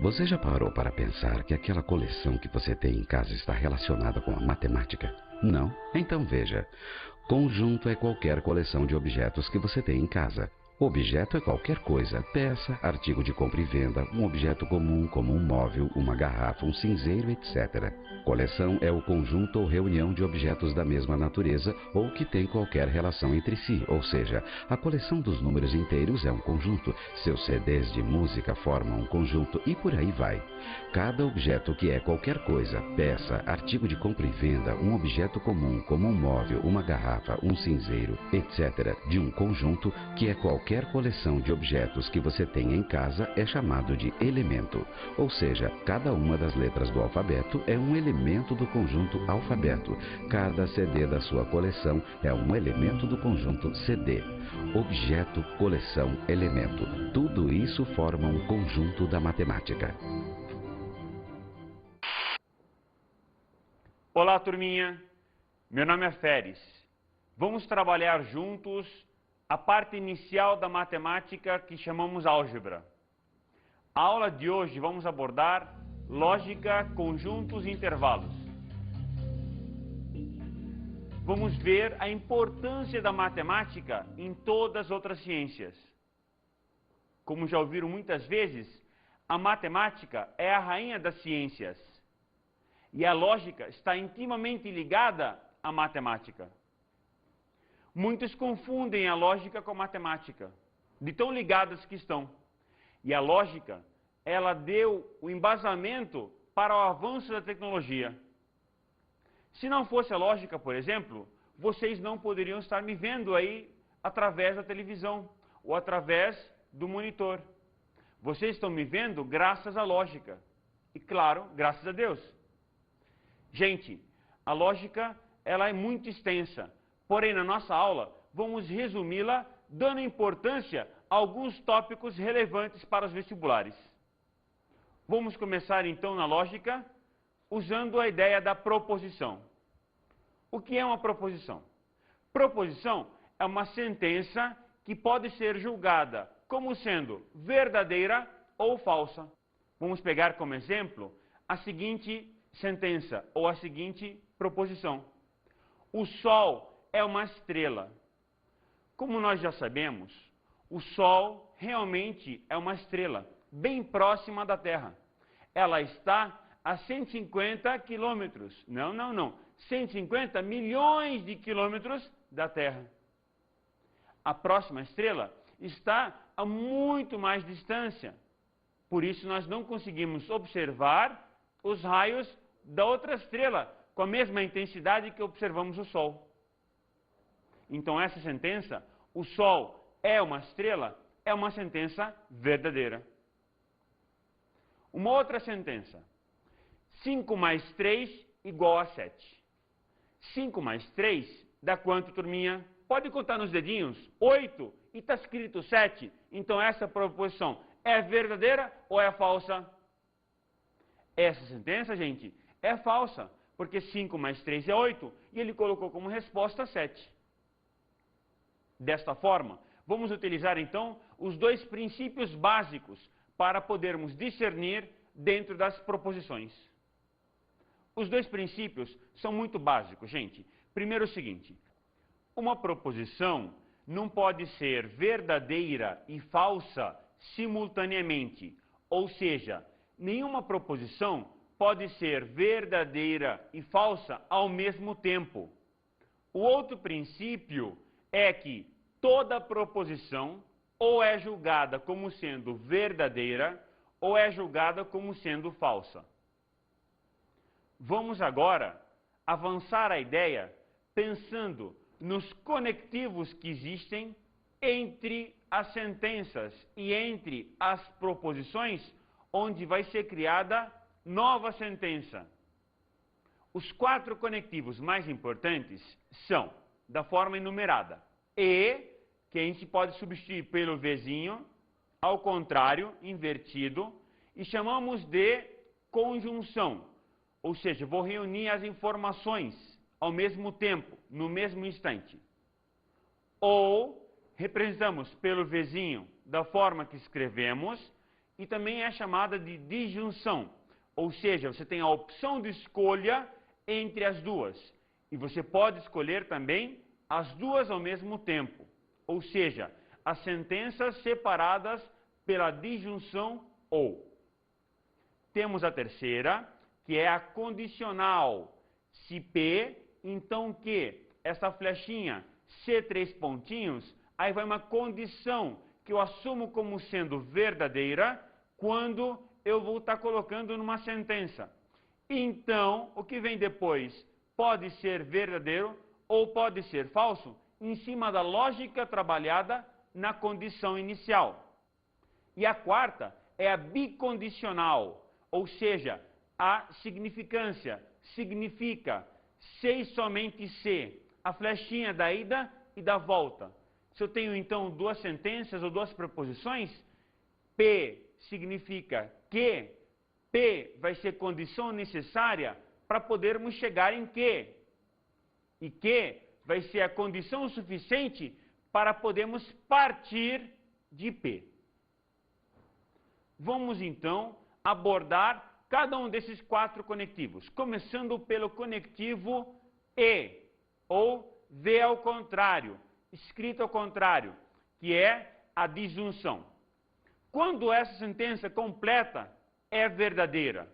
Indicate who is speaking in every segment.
Speaker 1: Você já parou para pensar que aquela coleção que você tem em casa está relacionada com a matemática? Não? Então veja. Conjunto é qualquer coleção de objetos que você tem em casa. Objeto é qualquer coisa, peça, artigo de compra e venda, um objeto comum como um móvel, uma garrafa, um cinzeiro, etc. Coleção é o conjunto ou reunião de objetos da mesma natureza ou que tem qualquer relação entre si, ou seja, a coleção dos números inteiros é um conjunto, seus CDs de música formam um conjunto e por aí vai. Cada objeto que é qualquer coisa, peça, artigo de compra e venda, um objeto comum como um móvel, uma garrafa, um cinzeiro, etc., de um conjunto que é qualquer coleção de objetos que você tenha em casa é chamado de elemento. Ou seja, cada uma das letras do alfabeto é um elemento do conjunto alfabeto. Cada CD da sua coleção é um elemento do conjunto CD. Objeto, coleção, elemento. Tudo isso forma um conjunto da matemática.
Speaker 2: Olá, turminha. Meu nome é Feres. Vamos trabalhar juntos a parte inicial da matemática que chamamos álgebra. A aula de hoje vamos abordar lógica, conjuntos e intervalos. Vamos ver a importância da matemática em todas as outras ciências. Como já ouviram muitas vezes, a matemática é a rainha das ciências. E a lógica está intimamente ligada à matemática. Muitos confundem a lógica com a matemática, de tão ligadas que estão. E a lógica, ela deu o embasamento para o avanço da tecnologia. Se não fosse a lógica, por exemplo, vocês não poderiam estar me vendo aí através da televisão ou através do monitor. Vocês estão me vendo graças à lógica. E claro, graças a Deus. Gente, a lógica ela é muito extensa, porém na nossa aula vamos resumi-la dando importância a alguns tópicos relevantes para os vestibulares. Vamos começar então na lógica usando a ideia da proposição. O que é uma proposição? Proposição é uma sentença que pode ser julgada como sendo verdadeira ou falsa. Vamos pegar como exemplo a seguinte sentença ou a seguinte proposição. O Sol é uma estrela. Como nós já sabemos, o Sol realmente é uma estrela, bem próxima da Terra. Ela está a 150 quilômetros, 150 milhões de quilômetros da Terra. A próxima estrela está a muito mais distância. Por isso nós não conseguimos observar os raios da outra estrela com a mesma intensidade que observamos o Sol. Então essa sentença, o Sol é uma estrela, é uma sentença verdadeira. Uma outra sentença, 5 mais 3 igual a 7. 5 mais 3 dá quanto, turminha? Pode contar nos dedinhos? 8 e está escrito 7. Então essa proposição é verdadeira ou é falsa? Essa sentença, gente, é falsa, porque 5 mais 3 é 8 e ele colocou como resposta 7. Desta forma, vamos utilizar então os dois princípios básicos para podermos discernir dentro das proposições. Os dois princípios são muito básicos, gente. Primeiro o seguinte, uma proposição não pode ser verdadeira e falsa simultaneamente, ou seja, nenhuma proposição pode ser verdadeira e falsa ao mesmo tempo. O outro princípio é que toda proposição ou é julgada como sendo verdadeira ou é julgada como sendo falsa. Vamos agora avançar a ideia pensando nos conectivos que existem entre as sentenças e entre as proposições, onde vai ser criada nova sentença. Os 4 conectivos mais importantes são, da forma enumerada, e, que a gente pode substituir pelo Vzinho, ao contrário, invertido, e chamamos de conjunção, ou seja, vou reunir as informações ao mesmo tempo, no mesmo instante. Ou representamos pelo Vzinho da forma que escrevemos e também é chamada de disjunção. Ou seja, você tem a opção de escolha entre as duas. E você pode escolher também as duas ao mesmo tempo. Ou seja, as sentenças separadas pela disjunção ou. Temos a terceira, que é a condicional. Se P, então Q. Essa flechinha, C, 3 pontinhos, aí vai uma condição que eu assumo como sendo verdadeira quando eu vou estar colocando numa sentença. Então, o que vem depois pode ser verdadeiro ou pode ser falso em cima da lógica trabalhada na condição inicial. E a quarta é a bicondicional, ou seja, a significância significa se e somente se, a flechinha da ida e da volta. Se eu tenho então duas sentenças ou duas preposições, P significa que, P vai ser condição necessária para podermos chegar em que, e que vai ser a condição suficiente para podermos partir de P. Vamos então abordar cada um desses quatro conectivos, começando pelo conectivo E, ou V ao contrário, escrito ao contrário, que é a disjunção. Quando essa sentença completa é verdadeira,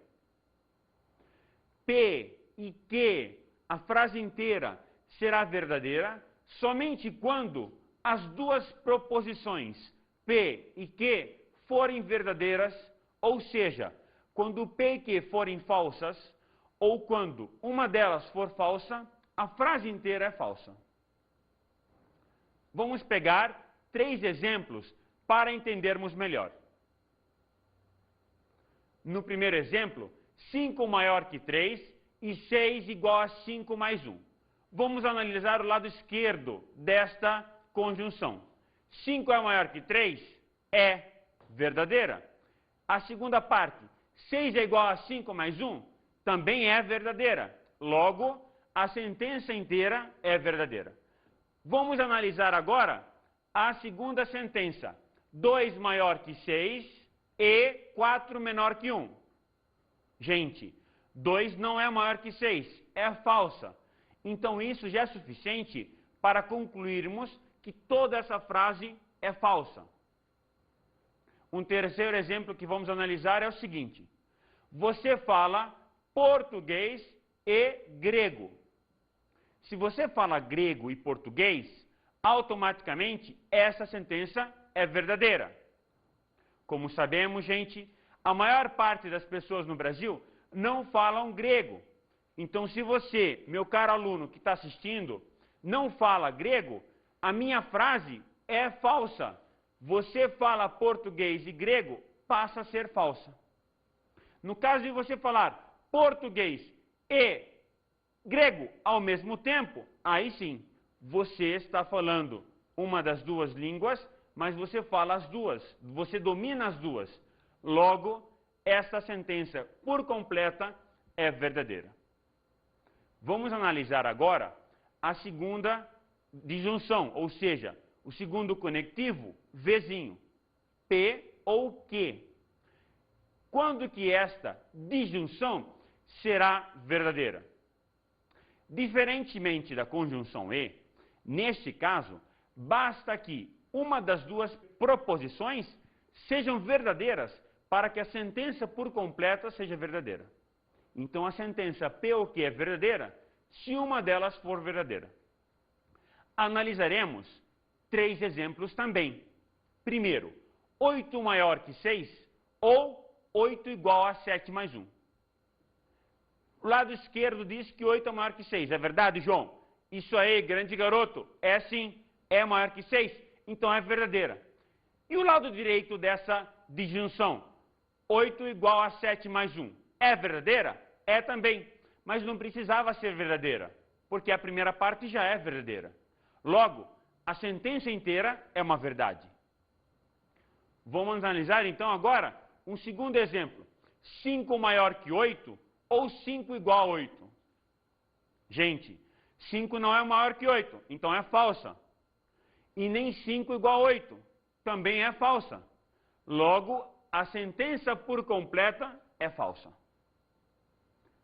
Speaker 2: P e Q, a frase inteira será verdadeira somente quando as duas proposições P e Q forem verdadeiras, ou seja, quando P e Q forem falsas, ou quando uma delas for falsa, a frase inteira é falsa. Vamos pegar 3 exemplos para entendermos melhor. No primeiro exemplo, 5 maior que 3 e 6 igual a 5 mais 1. Vamos analisar o lado esquerdo desta conjunção. 5 é maior que 3? É verdadeira. A segunda parte, 6 é igual a 5 mais 1? Também é verdadeira. Logo, a sentença inteira é verdadeira. Vamos analisar agora a segunda sentença. 2 maior que 6 e 4 menor que 1. Gente, 2 não é maior que 6, é falsa. Então isso já é suficiente para concluirmos que toda essa frase é falsa. Um terceiro exemplo que vamos analisar é o seguinte. Você fala português e grego. Se você fala grego e português, automaticamente essa sentença é verdadeira. Como sabemos, gente, a maior parte das pessoas no Brasil não falam grego. Então, se você, meu caro aluno que está assistindo, não fala grego, a minha frase é falsa. Você fala português e grego, passa a ser falsa. No caso de você falar português e grego ao mesmo tempo, aí sim, você está falando uma das duas línguas, mas você fala as duas, você domina as duas. Logo, essa sentença por completa é verdadeira. Vamos analisar agora a segunda disjunção, ou seja, o segundo conectivo, Vzinho, P ou Q. Quando que esta disjunção será verdadeira? Diferentemente da conjunção E, neste caso, basta que uma das duas proposições sejam verdadeiras para que a sentença por completa seja verdadeira. Então, a sentença P ou Q é verdadeira se uma delas for verdadeira. Analisaremos 3 exemplos também. Primeiro, 8 maior que 6 ou 8 igual a 7 mais 1. O lado esquerdo diz que 8 é maior que 6. É verdade, João? Isso aí, grande garoto. É sim, é maior que 6. Então é verdadeira. E o lado direito dessa disjunção? 8 igual a 7 mais 1. É verdadeira? É também. Mas não precisava ser verdadeira, porque a primeira parte já é verdadeira. Logo, a sentença inteira é uma verdade. Vamos analisar então agora um segundo exemplo. 5 maior que 8 ou 5 igual a 8? Gente, 5 não é maior que 8, então é falsa. E nem 5 igual a 8, também é falsa. Logo, a sentença por completa é falsa.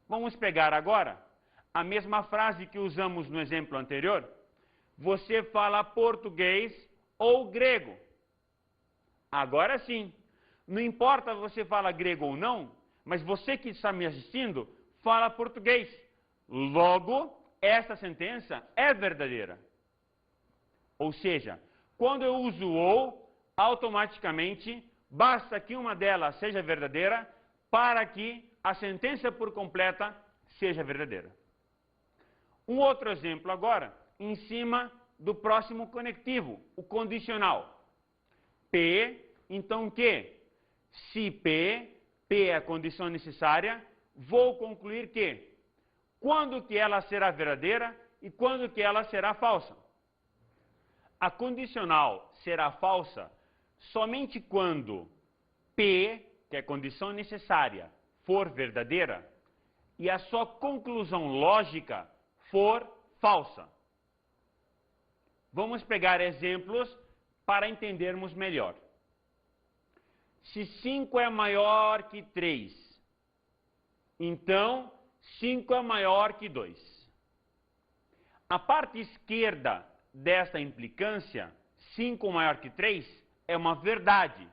Speaker 2: Vamos pegar agora a mesma frase que usamos no exemplo anterior. Você fala português ou grego. Agora sim, não importa se você fala grego ou não, mas você que está me assistindo fala português. Logo, essa sentença é verdadeira. Ou seja, quando eu uso ou, automaticamente, basta que uma delas seja verdadeira para que a sentença por completa seja verdadeira. Um outro exemplo agora, em cima do próximo conectivo, o condicional. P, então que? Se P é a condição necessária, vou concluir que quando que ela será verdadeira e quando que ela será falsa. A condicional será falsa somente quando P, que é a condição necessária, for verdadeira e a sua conclusão lógica for falsa. Vamos pegar exemplos para entendermos melhor. Se 5 é maior que 3, então 5 é maior que 2. A parte esquerda desta implicância, 5 maior que 3, é uma verdade.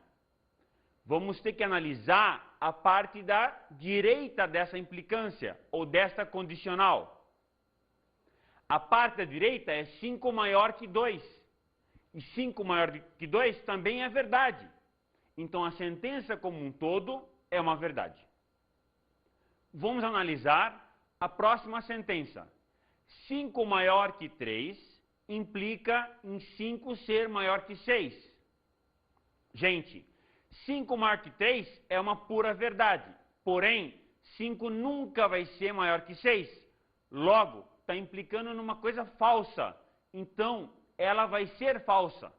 Speaker 2: Vamos ter que analisar a parte da direita dessa implicância, ou desta condicional. A parte da direita é 5 maior que 2. E 5 maior que 2 também é verdade. Então a sentença como um todo é uma verdade. Vamos analisar a próxima sentença. 5 maior que 3 implica em 5 ser maior que 6. Gente, 5 maior que 3 é uma pura verdade. Porém, 5 nunca vai ser maior que 6. Logo, está implicando numa coisa falsa. Então, ela vai ser falsa.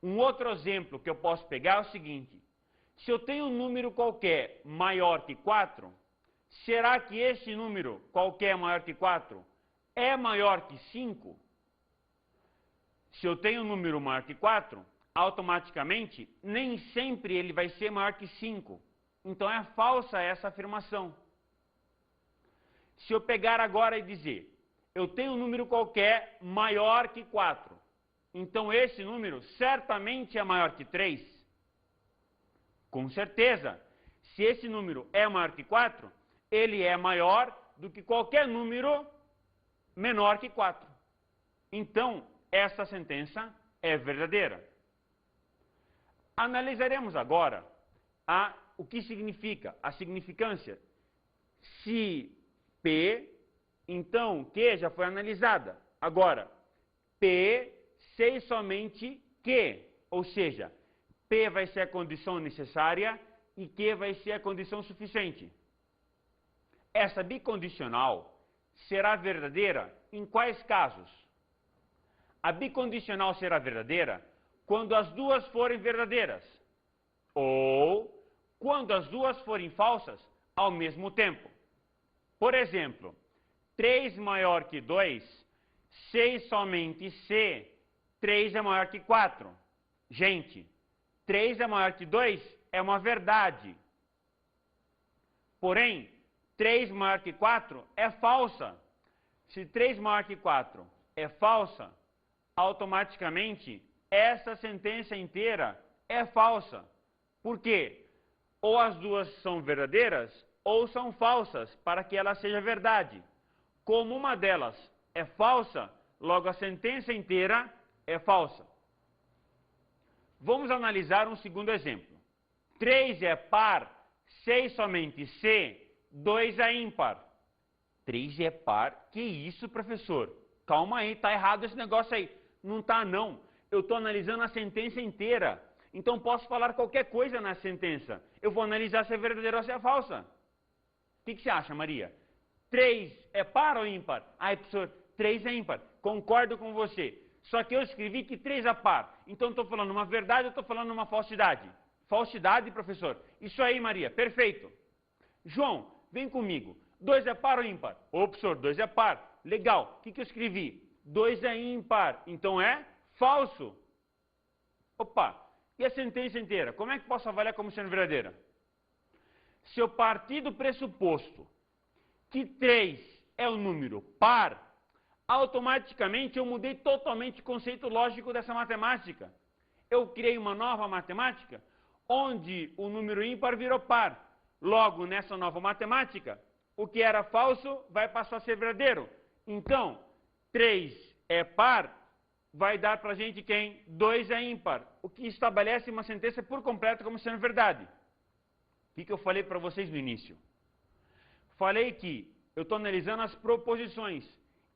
Speaker 2: Um outro exemplo que eu posso pegar é o seguinte. Se eu tenho um número qualquer maior que 4, será que esse número qualquer maior que 4 é maior que 5? Se eu tenho um número maior que 4, automaticamente, nem sempre ele vai ser maior que 5. Então é falsa essa afirmação. Se eu pegar agora e dizer, eu tenho um número qualquer maior que 4, então esse número certamente é maior que 3. Com certeza, se esse número é maior que 4, ele é maior do que qualquer número menor que 4. Então, essa sentença é verdadeira. Analisaremos agora o que significa, a significância. Se P, então Q já foi analisada. Agora, P, sei somente Q, ou seja, P vai ser a condição necessária e Q vai ser a condição suficiente. Essa bicondicional será verdadeira em quais casos? A bicondicional será verdadeira quando as duas forem verdadeiras, ou quando as duas forem falsas ao mesmo tempo. Por exemplo, 3 maior que 2, sei somente se 3 é maior que 4. Gente, 3 é maior que 2 é uma verdade. Porém, 3 maior que 4 é falsa. Se 3 maior que 4 é falsa, automaticamente essa sentença inteira é falsa. Por quê? Ou as duas são verdadeiras ou são falsas para que ela seja verdade. Como uma delas é falsa, logo a sentença inteira é falsa. Vamos analisar um segundo exemplo. 3 é par, sei somente se 2 é ímpar. 3 é par? Que isso, professor? Calma aí, tá errado esse negócio aí. Não tá, não. Eu estou analisando a sentença inteira. Então posso falar qualquer coisa na sentença. Eu vou analisar se é verdadeira ou se é falsa. O que você acha, Maria? 3 é par ou ímpar? Ai, professor, 3 é ímpar. Concordo com você. Só que eu escrevi que 3 é par. Então estou falando uma verdade ou estou falando uma falsidade? Falsidade, professor. Isso aí, Maria. Perfeito. João, vem comigo. 2 é par ou ímpar? Ô, professor, 2 é par. Legal. O que eu escrevi? 2 é ímpar. Então é falso. Opa. E a sentença inteira, como é que posso avaliar como sendo verdadeira? Se eu partir do pressuposto que 3 é um número par, automaticamente eu mudei totalmente o conceito lógico dessa matemática. Eu criei uma nova matemática onde o número ímpar virou par. Logo, nessa nova matemática, o que era falso vai passar a ser verdadeiro. Então, 3 é par, vai dar para a gente quem? 2 é ímpar, o que estabelece uma sentença por completo como sendo verdade. O que eu falei para vocês no início? Falei que eu estou analisando as proposições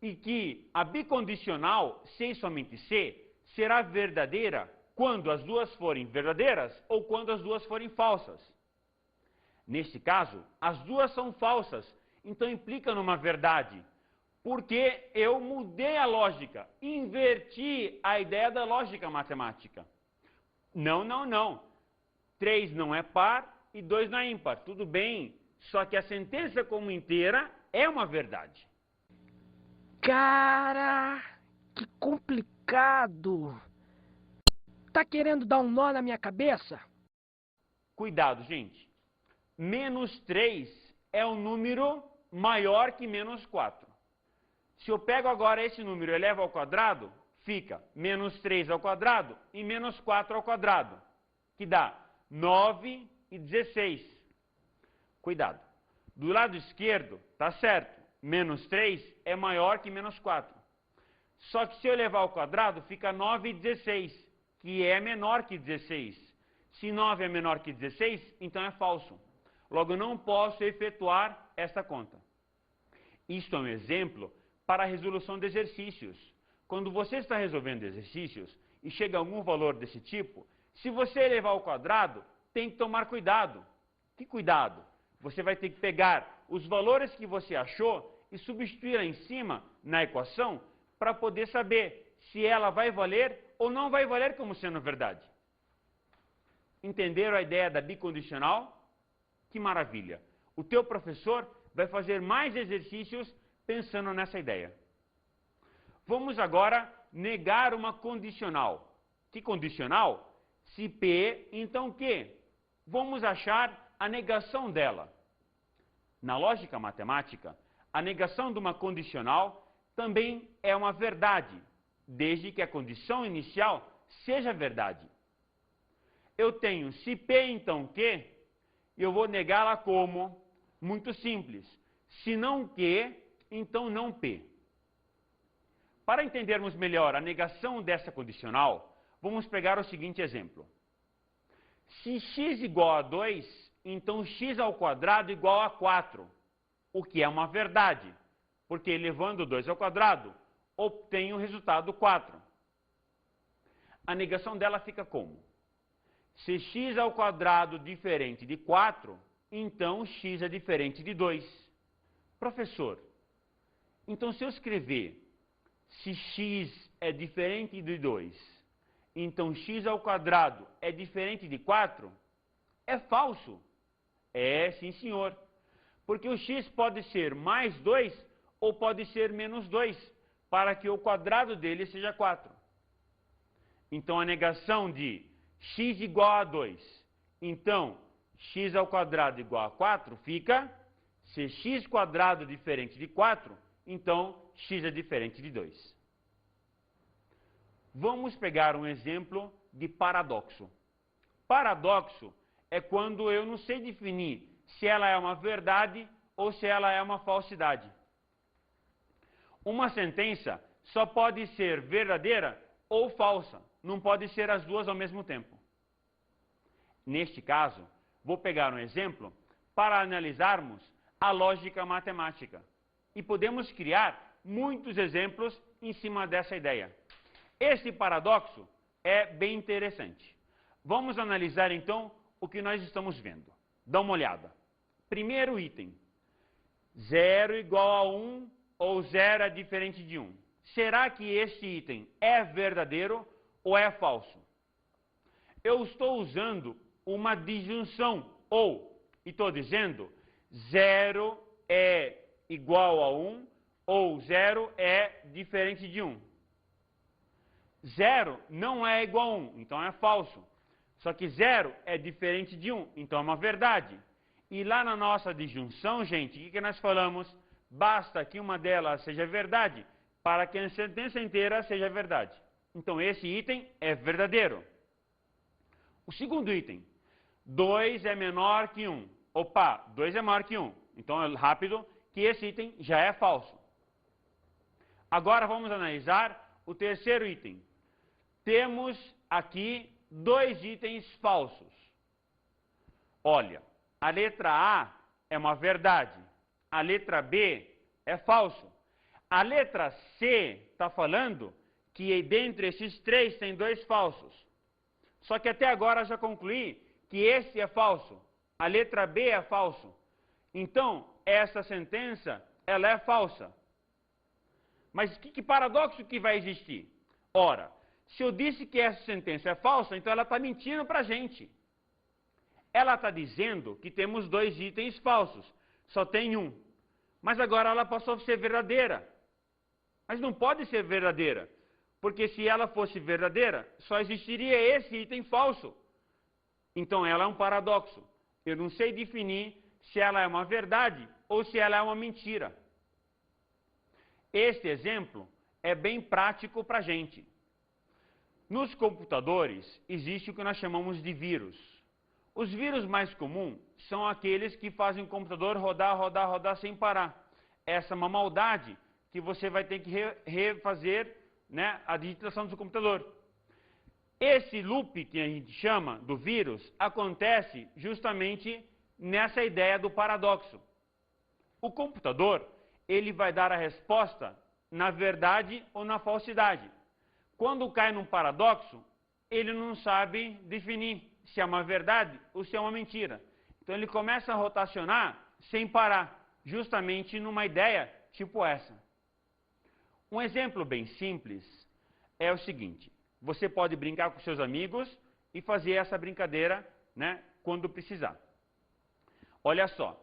Speaker 2: e que a bicondicional, se e somente se, será verdadeira quando as duas forem verdadeiras ou quando as duas forem falsas. Neste caso, as duas são falsas, então implica numa verdade, porque eu mudei a lógica, inverti a ideia da lógica matemática. Não. 3 não é par e 2 não é ímpar. Tudo bem, só que a sentença como inteira é uma verdade.
Speaker 3: Cara, que complicado. Tá querendo dar um nó na minha cabeça?
Speaker 2: Cuidado, gente. Menos 3 é um número maior que menos 4. Se eu pego agora esse número e elevo ao quadrado, fica menos 3 ao quadrado e menos 4 ao quadrado, que dá 9 e 16. Cuidado. Do lado esquerdo, tá certo, menos 3 é maior que menos 4. Só que se eu elevar ao quadrado, fica 9 e 16, que é menor que 16. Se 9 é menor que 16, então é falso. Logo, eu não posso efetuar essa conta. Isto é um exemplo para a resolução de exercícios. Quando você está resolvendo exercícios e chega a algum valor desse tipo, se você elevar ao quadrado, tem que tomar cuidado. Que cuidado? Você vai ter que pegar os valores que você achou e substituir lá em cima na equação para poder saber se ela vai valer ou não vai valer como sendo verdade. Entenderam a ideia da bicondicional? Que maravilha! O teu professor vai fazer mais exercícios pensando nessa ideia. Vamos agora negar uma condicional. Que condicional? Se P, então Q. Vamos achar a negação dela. Na lógica matemática, a negação de uma condicional também é uma verdade, desde que a condição inicial seja verdade. Eu tenho se P, então Q, e eu vou negá-la como? Muito simples. Se não Q, então não P. Para entendermos melhor a negação dessa condicional, vamos pegar o seguinte exemplo. Se x igual a 2, então x ao quadrado igual a 4, o que é uma verdade, porque elevando 2 ao quadrado, obtenho o resultado 4. A negação dela fica como? Se x ao quadrado diferente de 4, então x é diferente de 2. Professor, então se eu escrever se x é diferente de 2, então x ao quadrado é diferente de 4, é falso. É, sim senhor. Porque o x pode ser mais 2 ou pode ser menos 2, para que o quadrado dele seja 4. Então a negação de x igual a 2, então x ao quadrado igual a 4, fica se x quadrado diferente de 4, então x é diferente de 2. Vamos pegar um exemplo de paradoxo. Paradoxo é quando eu não sei definir se ela é uma verdade ou se ela é uma falsidade. Uma sentença só pode ser verdadeira ou falsa, não pode ser as duas ao mesmo tempo. Neste caso, vou pegar um exemplo para analisarmos a lógica matemática. E podemos criar muitos exemplos em cima dessa ideia. Esse paradoxo é bem interessante. Vamos analisar então o que nós estamos vendo. Dá uma olhada. Primeiro item. 0 igual a 1 ou 0 é diferente de 1. Será que este item é verdadeiro ou é falso? Eu estou usando uma disjunção ou, e estou dizendo 0 é igual a 1 ou 0 é diferente de 1. 0 não é igual a 1, então é falso. Só que 0 é diferente de 1, então é uma verdade. E lá na nossa disjunção, gente, o que nós falamos? Basta que uma delas seja verdade para que a sentença inteira seja verdade. Então esse item é verdadeiro. O segundo item, 2 é menor que 1. Opa, 2 é maior que 1. Então é rápido que esse item já é falso. Agora vamos analisar o terceiro item. Temos aqui 2 itens falsos. Olha, a letra A é uma verdade. A letra B é falso. A letra C está falando que dentre esses 3 tem 2 falsos. Só que até agora já concluí que esse é falso. A letra B é falso. Então, essa sentença, ela é falsa. Mas que paradoxo que vai existir? Ora, se eu disse que essa sentença é falsa, então ela está mentindo para a gente. Ela está dizendo que temos 2 itens falsos, só tem um. Mas agora ela passou a ser verdadeira. Mas não pode ser verdadeira, porque se ela fosse verdadeira, só existiria esse item falso. Então ela é um paradoxo. Eu não sei definir se ela é uma verdade ou se ela é uma mentira. Este exemplo é bem prático para a gente. Nos computadores existe o que nós chamamos de vírus. Os vírus mais comuns são aqueles que fazem o computador rodar, rodar, rodar sem parar. Essa é uma maldade que você vai ter que refazer, né, a digitação do seu computador. Esse loop que a gente chama do vírus acontece justamente nessa ideia do paradoxo. O computador, ele vai dar a resposta na verdade ou na falsidade. Quando cai num paradoxo, ele não sabe definir se é uma verdade ou se é uma mentira. Então ele começa a rotacionar sem parar, justamente numa ideia tipo essa. Um exemplo bem simples é o seguinte: você pode brincar com seus amigos e fazer essa brincadeira, né, quando precisar. Olha só,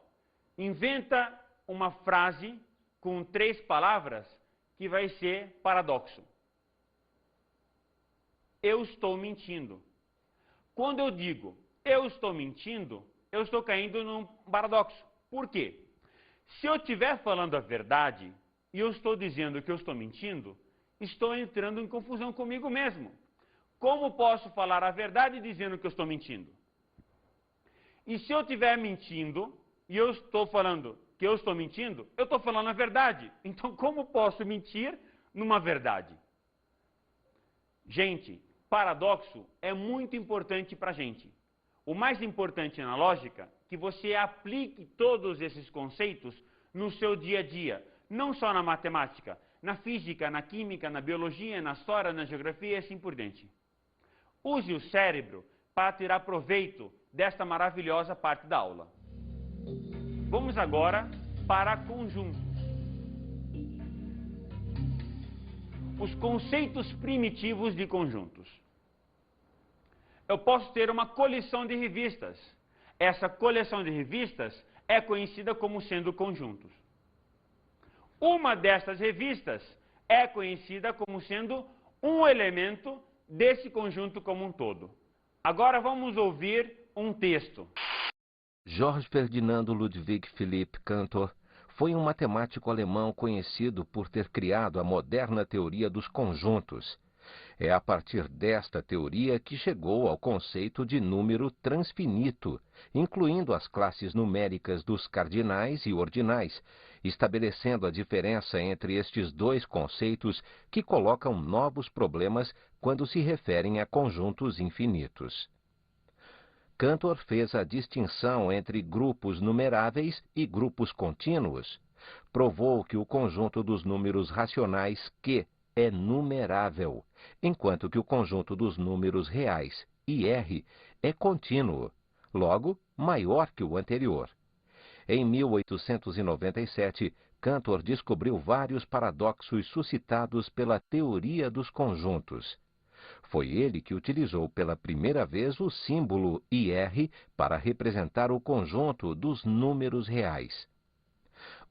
Speaker 2: inventa uma frase com 3 palavras que vai ser paradoxo. Eu estou mentindo. Quando eu digo eu estou mentindo, eu estou caindo num paradoxo. Por quê? Se eu estiver falando a verdade e eu estou dizendo que eu estou mentindo, estou entrando em confusão comigo mesmo. Como posso falar a verdade dizendo que eu estou mentindo? E se eu estiver mentindo e eu estou falando que eu estou mentindo, eu estou falando a verdade. Então, como posso mentir numa verdade? Gente, paradoxo é muito importante para a gente. O mais importante na lógica é que você aplique todos esses conceitos no seu dia a dia, não só na matemática, na física, na química, na biologia, na história, na geografia e assim por diante. Use o cérebro para tirar proveito desta maravilhosa parte da aula. Vamos agora para conjuntos. Os conceitos primitivos de conjuntos. Eu posso ter uma coleção de revistas. Essa coleção de revistas é conhecida como sendo conjuntos. Uma dessas revistas é conhecida como sendo um elemento desse conjunto como um todo. Agora vamos ouvir um texto.
Speaker 4: Georg Ferdinando Ludwig Philipp Cantor foi um matemático alemão conhecido por ter criado a moderna teoria dos conjuntos. É a partir desta teoria que chegou ao conceito de número transfinito, incluindo as classes numéricas dos cardinais e ordinais, estabelecendo a diferença entre estes 2 conceitos que colocam novos problemas quando se referem a conjuntos infinitos. Cantor fez a distinção entre grupos numeráveis e grupos contínuos. Provou que o conjunto dos números racionais Q é numerável, enquanto que o conjunto dos números reais, IR, é contínuo, logo maior que o anterior. Em 1897, Cantor descobriu vários paradoxos suscitados pela teoria dos conjuntos. Foi ele que utilizou pela primeira vez o símbolo IR para representar o conjunto dos números reais.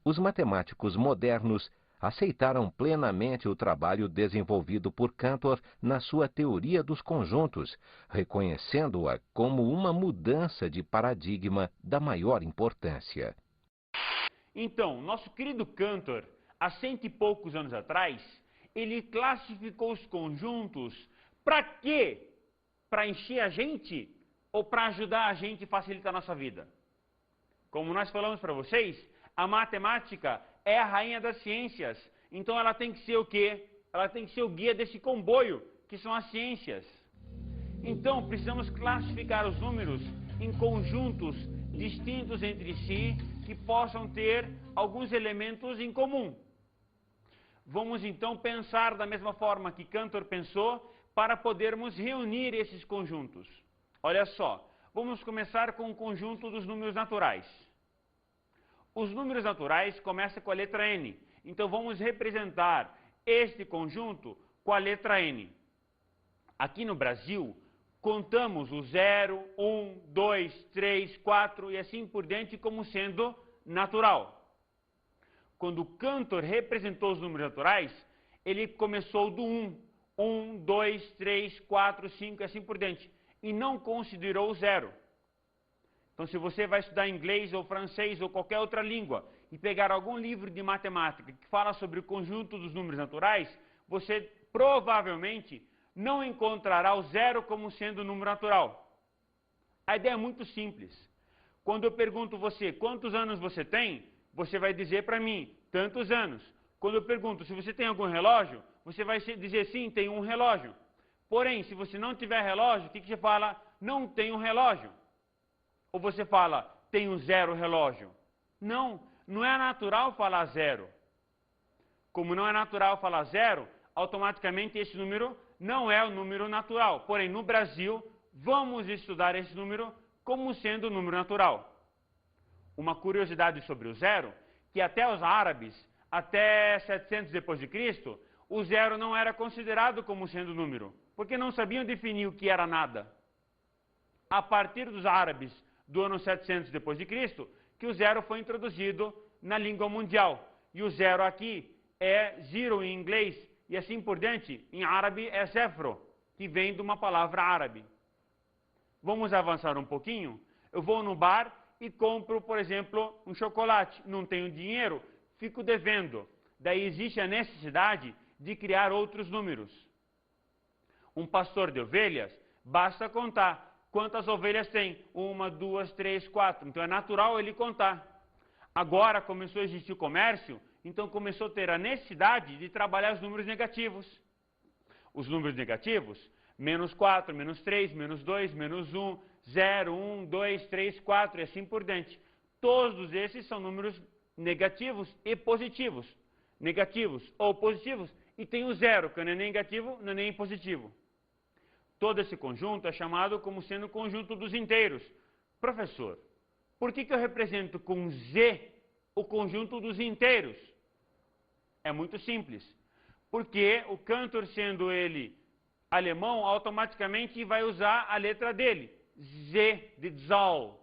Speaker 4: Os matemáticos modernos aceitaram plenamente o trabalho desenvolvido por Cantor na sua teoria dos conjuntos, reconhecendo-a como uma mudança de paradigma da maior importância.
Speaker 2: Então, nosso querido Cantor, há 100 e poucos anos atrás, ele classificou os conjuntos para quê? Para encher a gente ou para ajudar a gente e facilitar a nossa vida? Como nós falamos para vocês, a matemática é a rainha das ciências, então ela tem que ser o quê? Ela tem que ser o guia desse comboio, que são as ciências. Então, precisamos classificar os números em conjuntos distintos entre si, que possam ter alguns elementos em comum. Vamos então pensar da mesma forma que Cantor pensou, para podermos reunir esses conjuntos. Olha só, vamos começar com o conjunto dos números naturais. Os números naturais começam com a letra N, então vamos representar este conjunto com a letra N. Aqui no Brasil, contamos o 0, 1, 2, 3, 4 e assim por diante como sendo natural. Quando Cantor representou os números naturais, ele começou do 1. 1, 2, 3, 4, 5 e assim por diante. E não considerou o 0. Então, se você vai estudar inglês ou francês ou qualquer outra língua e pegar algum livro de matemática que fala sobre o conjunto dos números naturais, você provavelmente não encontrará o 0 como sendo um número natural. A ideia é muito simples. Quando eu pergunto você quantos anos você tem, você vai dizer para mim, tantos anos. Quando eu pergunto se você tem algum relógio, você vai dizer sim, tenho um relógio. Porém, se você não tiver relógio, o que você fala? Não tenho um relógio. Ou você fala, tenho 0 relógio. Não, não é natural falar 0. Como não é natural falar 0, automaticamente esse número não é o número natural. Porém, no Brasil, vamos estudar esse número como sendo o número natural. Uma curiosidade sobre o 0, que até os árabes, até 700 depois de Cristo, o 0 não era considerado como sendo número, porque não sabiam definir o que era nada. A partir dos árabes do ano 700 depois de Cristo, que o 0 foi introduzido na língua mundial. E o 0 aqui é zero em inglês, e assim por diante, em árabe é zefro, que vem de uma palavra árabe. Vamos avançar um pouquinho? Eu vou no bar e compro, por exemplo, um chocolate. Não tenho dinheiro, fico devendo. Daí existe a necessidade de criar outros números. Um pastor de ovelhas, basta contar quantas ovelhas tem. 1, 2, 3, 4. Então é natural ele contar. Agora começou a existir o comércio, então começou a ter a necessidade de trabalhar os números negativos. Os números negativos, menos 4, menos 3, menos 2, menos 1, 0, 1, 2, 3, 4 e assim por diante. Todos esses são números negativos e positivos. Negativos ou positivos, e tem o 0, que não é nem negativo, não é nem positivo. Todo esse conjunto é chamado como sendo o conjunto dos inteiros. Professor, por que eu represento com Z o conjunto dos inteiros? É muito simples. Porque o Cantor, sendo ele alemão, automaticamente vai usar a letra dele. Z de Zahl.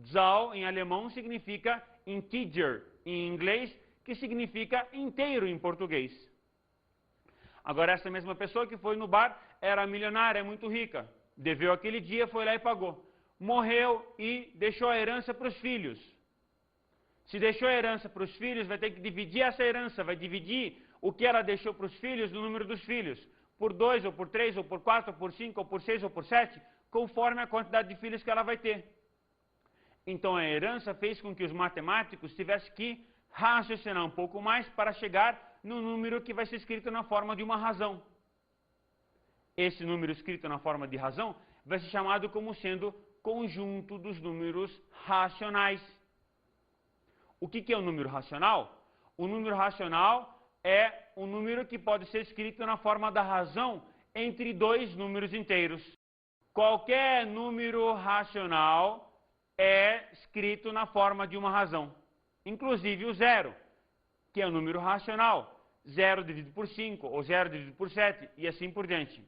Speaker 2: Zahl em alemão significa integer em inglês, que significa inteiro em português. Agora, essa mesma pessoa que foi no bar era milionária, é muito rica. Deveu aquele dia, foi lá e pagou. Morreu e deixou a herança para os filhos. Se deixou a herança para os filhos, vai ter que dividir essa herança, vai dividir o que ela deixou para os filhos no número dos filhos. Por 2, ou por 3, ou por 4, ou por 5, ou por 6, ou por 7, conforme a quantidade de filhos que ela vai ter. Então a herança fez com que os matemáticos tivessem que raciocinar um pouco mais para chegar no número que vai ser escrito na forma de uma razão. Esse número escrito na forma de razão vai ser chamado como sendo conjunto dos números racionais. O que é um número racional? O número racional é um número que pode ser escrito na forma da razão entre dois números inteiros. Qualquer número racional é escrito na forma de uma razão. Inclusive o 0, que é um número racional. 0 dividido por 5, ou 0 dividido por 7, e assim por diante.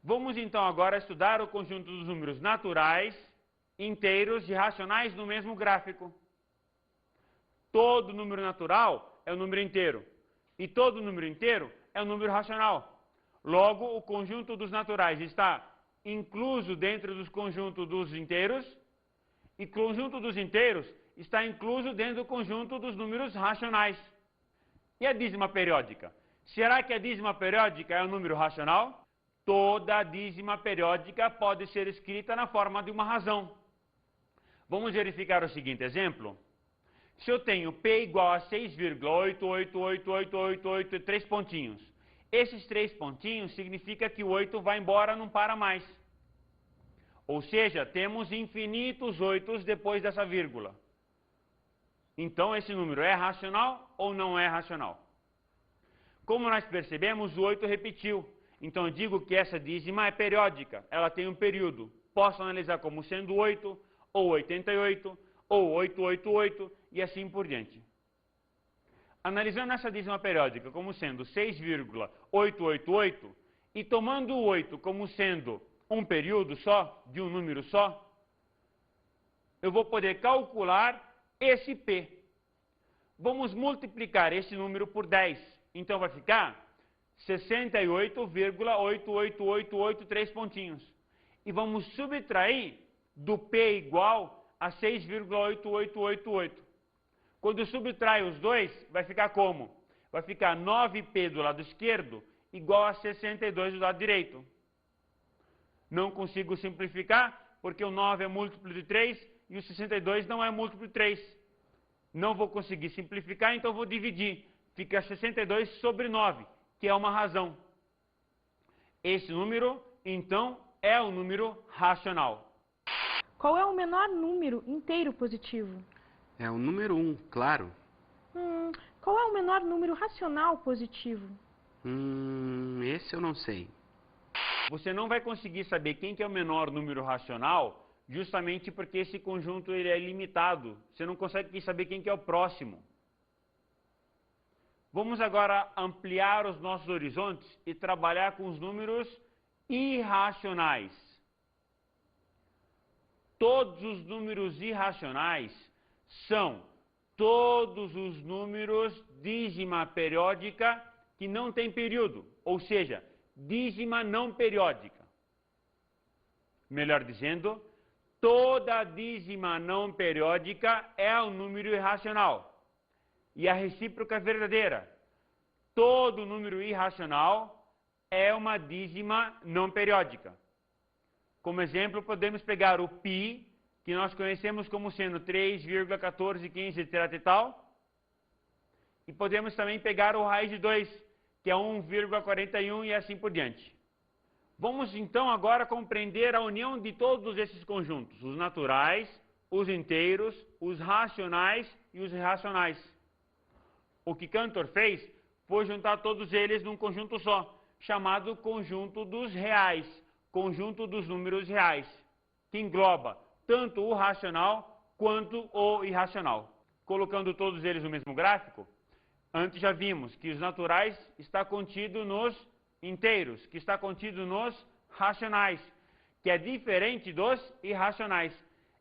Speaker 2: Vamos então agora estudar o conjunto dos números naturais, inteiros e racionais no mesmo gráfico. Todo número natural é um número inteiro. E todo número inteiro é um número racional. Logo, o conjunto dos naturais está incluso dentro dos conjuntos dos inteiros, e o conjunto dos inteiros está incluso dentro do conjunto dos números racionais. E a dízima periódica? Será que a dízima periódica é um número racional? Toda dízima periódica pode ser escrita na forma de uma razão. Vamos verificar o seguinte exemplo. Se eu tenho P igual a 6,888888 3 pontinhos, esses 3 pontinhos significa que o 8 vai embora, não para mais. Ou seja, temos infinitos 8 depois dessa vírgula. Então, esse número é racional ou não é racional? Como nós percebemos, o 8 repetiu. Então, eu digo que essa dízima é periódica. Ela tem um período. Posso analisar como sendo 8, ou 88, ou 888, e assim por diante. Analisando essa dízima periódica como sendo 6,888, e tomando o 8 como sendo um período só, de um número só, eu vou poder calcular esse P. Vamos multiplicar esse número por 10. Então vai ficar 68,88883 pontinhos. E vamos subtrair do P igual a 6,8888. Quando subtrai os dois, vai ficar como? Vai ficar 9P do lado esquerdo igual a 62 do lado direito. Não consigo simplificar, porque o 9 é múltiplo de 3 e o 62 não é múltiplo de 3. Não vou conseguir simplificar, então vou dividir. Fica 62 sobre 9, que é uma razão. Esse número, então, é um número racional.
Speaker 5: Qual é o menor número inteiro positivo?
Speaker 6: É o número 1, claro.
Speaker 5: Qual é o menor número racional positivo?
Speaker 6: Esse eu não sei.
Speaker 2: Você não vai conseguir saber quem que é o menor número racional, justamente porque esse conjunto ele é limitado. Você não consegue saber quem que é o próximo. Vamos agora ampliar os nossos horizontes e trabalhar com os números irracionais. Todos os números irracionais são todos os números dízima periódica que não tem período, ou seja, dízima não periódica. Melhor dizendo, toda dízima não periódica é um número irracional. E a recíproca é verdadeira. Todo número irracional é uma dízima não periódica. Como exemplo, podemos pegar o π, que nós conhecemos como sendo 3,1415, etc. e tal. E podemos também pegar o raiz de 2, que é 1,41 e assim por diante. Vamos então agora compreender a união de todos esses conjuntos, os naturais, os inteiros, os racionais e os irracionais. O que Cantor fez foi juntar todos eles num conjunto só, chamado conjunto dos reais, conjunto dos números reais, que engloba tanto o racional quanto o irracional. Colocando todos eles no mesmo gráfico, antes já vimos que os naturais está contido nos inteiros, que está contido nos racionais, que é diferente dos irracionais.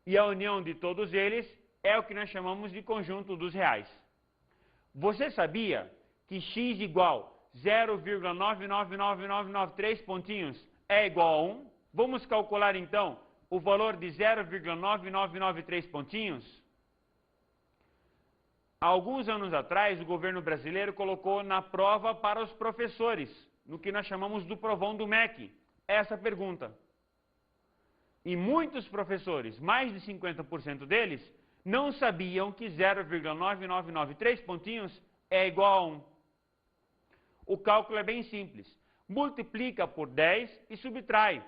Speaker 2: E a união de todos eles é o que nós chamamos de conjunto dos reais. Você sabia que x igual 0,999993 pontinhos é igual a 1? Vamos calcular então o valor de 0,9993 pontinhos? Há alguns anos atrás, o governo brasileiro colocou na prova para os professores, no que nós chamamos do provão do MEC, essa pergunta. E muitos professores, mais de 50% deles, não sabiam que 0,9993 pontinhos é igual a 1. O cálculo é bem simples. Multiplica por 10 e subtrai.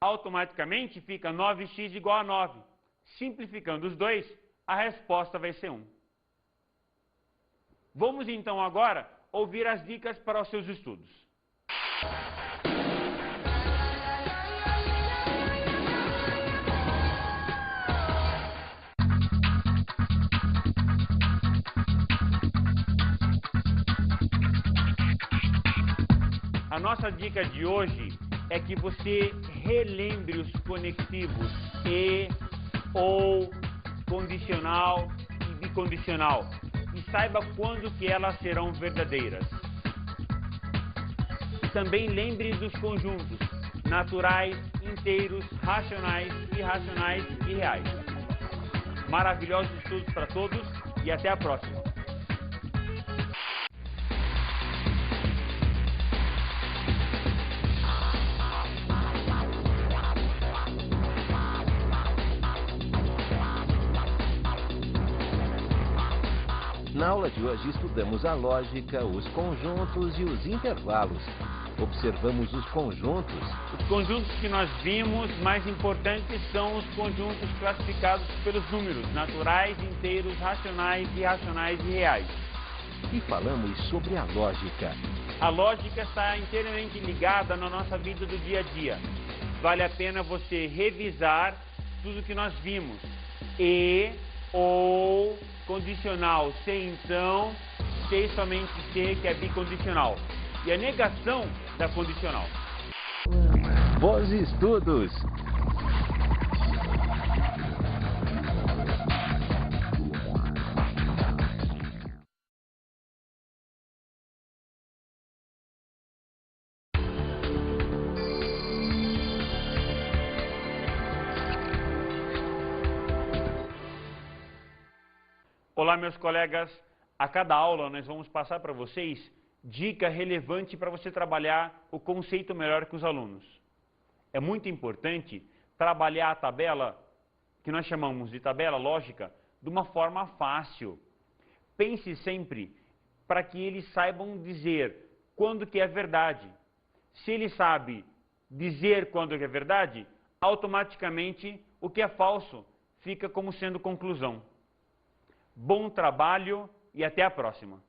Speaker 2: Automaticamente fica 9x igual a 9. Simplificando os dois, a resposta vai ser 1. Vamos então agora ouvir as dicas para os seus estudos. A nossa dica de hoje é que você relembre os conectivos e, ou, condicional e bicondicional. e saiba quando que elas serão verdadeiras. E também lembre dos conjuntos naturais, inteiros, racionais, irracionais e reais. Maravilhosos estudos para todos e até a próxima.
Speaker 4: Na aula de hoje estudamos a lógica, os conjuntos e os intervalos. Observamos os conjuntos.
Speaker 2: Os conjuntos que nós vimos mais importantes são os conjuntos classificados pelos números naturais, inteiros, racionais, irracionais e reais.
Speaker 4: E falamos sobre a lógica.
Speaker 2: A lógica está inteiramente ligada na nossa vida do dia a dia. Vale a pena você revisar tudo que nós vimos. E, ou, condicional, se então, se somente se, que é bicondicional. E a negação da condicional.
Speaker 4: Bons estudos!
Speaker 2: Olá, meus colegas. A cada aula nós vamos passar para vocês dica relevante para você trabalhar o conceito melhor com os alunos. É muito importante trabalhar a tabela, que nós chamamos de tabela lógica, de uma forma fácil. Pense sempre para que eles saibam dizer quando que é verdade. Se ele sabe dizer quando que é verdade, automaticamente o que é falso fica como sendo conclusão. Bom trabalho e até a próxima.